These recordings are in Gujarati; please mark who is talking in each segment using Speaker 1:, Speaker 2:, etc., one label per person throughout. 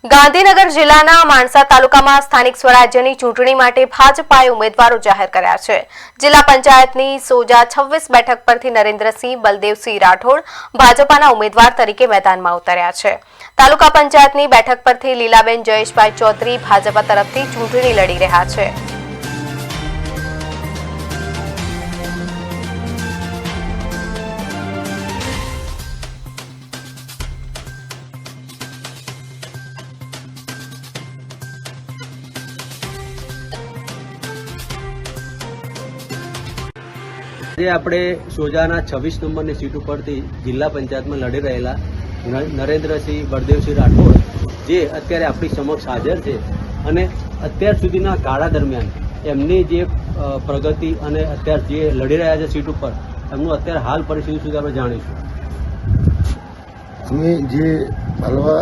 Speaker 1: ગાંધીનગર જિલ્લાના માણસા તાલુકામાં સ્થાનિક સ્વરાજ્યની ચૂંટણી માટે ભાજપાએ ઉમેદવારો જાહેર કર્યા છે। જિલ્લા પંચાયતની સોજા 26 બેઠક પરથી નરેન્દ્રસિંહ બલદેવસિંહ રાઠોડ ભાજપાના ઉમેદવાર તરીકે મેદાનમાં ઉતર્યા છે। તાલુકા પંચાયતની બેઠક પરથી લીલાબેન જયેશભાઈ ચૌધરી ભાજપા તરફથી ચૂંટણી લડી રહ્યા છે।
Speaker 2: આપણે સોજાના 26 નંબરની સીટ ઉપરથી જિલ્લા પંચાયતમાં લડી રહેલા નરેન્દ્રસિંહ બળદેવસિંહ રાઠોડ જે અત્યારે આપણી સમક્ષ હાજર છે અને અત્યાર સુધીના ગાળા દરમિયાન એમની જે પ્રગતિ અને અત્યારે જે લડી રહ્યા છે સીટ ઉપર એમનું અત્યારે હાલ પરિસ્થિતિ સુધી આપણે જાણીશું।
Speaker 3: અમે જે હાલવા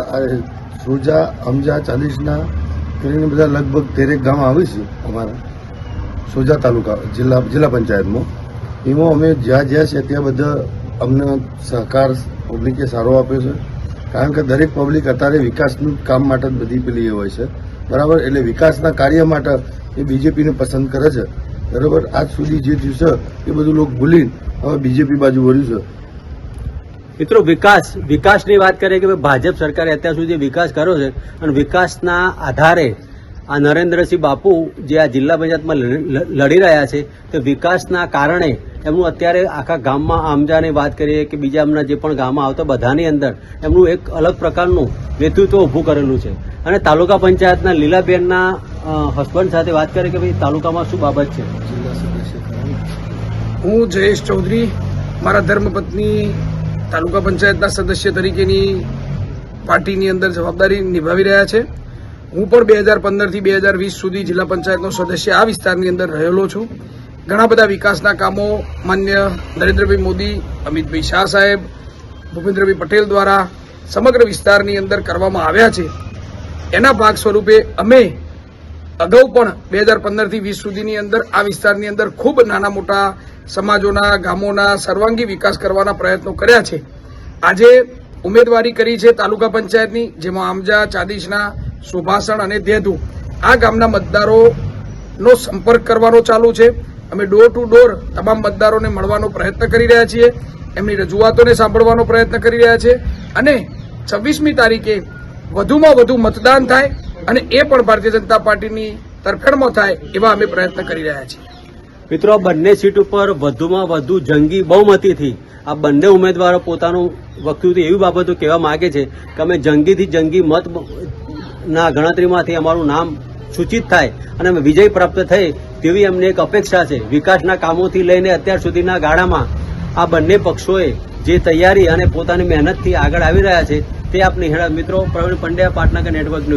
Speaker 3: સોજા અમજા 40ના કરીને બધા લગભગ 13 ગામ આવે છે અમારા સોજા તાલુકા જિલ્લા પંચાયતમાં। એમાં અમે જ્યાં છે ત્યાં બધા અમને સહકાર પબ્લિકે સારો આપ્યો છે, કારણ કે દરેક પબ્લિક અત્યારે વિકાસનું કામ માટે જ બધી પેલી હોય છે, બરાબર। એટલે વિકાસના કાર્ય માટે એ બીજેપીને પસંદ કરે છે, બરાબર। આજ સુધી જે થયું છે એ બધું લોકો ભૂલીને હવે બીજેપી બાજુ વળ્યું છે।
Speaker 2: મિત્રો, વિકાસની વાત કરીએ કે ભાજપ સરકારે અત્યાર સુધી વિકાસ કર્યો છે અને વિકાસના આધારે આ નરેન્દ્રસિંહ બાપુ જે આ જિલ્લા પંચાયતમાં લડી રહ્યા છે તે વિકાસના કારણે એમનું અત્યારે આખા ગામમાં આમજાની વાત કરીએ કે બીજા એમના જે પણ ગામમાં આવતા બધાની અંદર એમનું એક અલગ પ્રકારનું નેતૃત્વ ઊભું કરેલું છે। અને તાલુકા પંચાયતના લીલાબેનના હસબન્ડ સાથે વાત કરીએ કે ભાઈ તાલુકામાં શું બાબત છે।
Speaker 4: હું જયેશ ચૌધરી, મારા ધર્મપત્ની તાલુકા પંચાયતના સદસ્ય તરીકેની પાર્ટીની અંદર જવાબદારી નિભાવી રહ્યા છે। હું પણ 2015 થી 2020 સુધી જિલ્લા પંચાયતનો સદસ્ય આ વિસ્તારની અંદર રહેલો છું। ઘણા બધા વિકાસના કામો માન્ય નરેન્દ્રભાઈ મોદી, અમિતભાઈ શાહ સાહેબ, ભૂપેન્દ્રભાઈ પટેલ દ્વારા સમગ્ર વિસ્તારની અંદર કરવામાં આવ્યા છે। એના ભાગ સ્વરૂપે અમે અગાઉ પણ 2015 થી 20 સુધીની અંદર આ વિસ્તારની અંદર ખૂબ નાના મોટા સમાજોના, ગામોના સર્વાંગી વિકાસ કરવાના પ્રયત્નો કર્યા છે। આજે ઉમેદવારી કરી છે તાલુકા પંચાયતની, જેમાં આમજા, ચાદીસના, સુભાષણ અને દેધુ આ ગામના મતદારોનો સંપર્ક કરવાનો ચાલુ છે। અમે ડોર ટુ ડોર તમામ મતદારોને મળવાનો પ્રયત્ન કરી રહ્યા છીએ, એમની રજૂઆતોને સાંભળવાનો પ્રયત્ન કરી રહ્યા છે અને 26મી તારીખે વધુમાં વધુ મતદાન થાય અને એ પણ ભારતીય જનતા પાર્ટીની તરફેણમાં થાય એવા અમે પ્રયત્ન કરી રહ્યા છીએ।
Speaker 2: મિત્રો, આ બંને સીટ ઉપર વધુમાં વધુ જંગી બહુમતીથી આ બંને ઉમેદવારો પોતાનું વક્તવ્ય એવી બાબતો કહેવા માંગે છે કે અમે જંગીથી જંગી મતના ગણતરીમાંથી અમારું નામ સૂચિત થાય અને અમે વિજય પ્રાપ્ત થાય તેવી અમને એક અપેક્ષા છે। વિકાસના કામોથી લઈને અત્યાર સુધીના ગાળામાં આ બંને પક્ષોએ જે તૈયારી અને પોતાની મહેનતથી આગળ આવી રહ્યા છે તે આપ નિહાળ્યા। મિત્રો, પ્રવીણ પંડ્યા, પાટનગર નેટવર્ક ન્યૂઝ।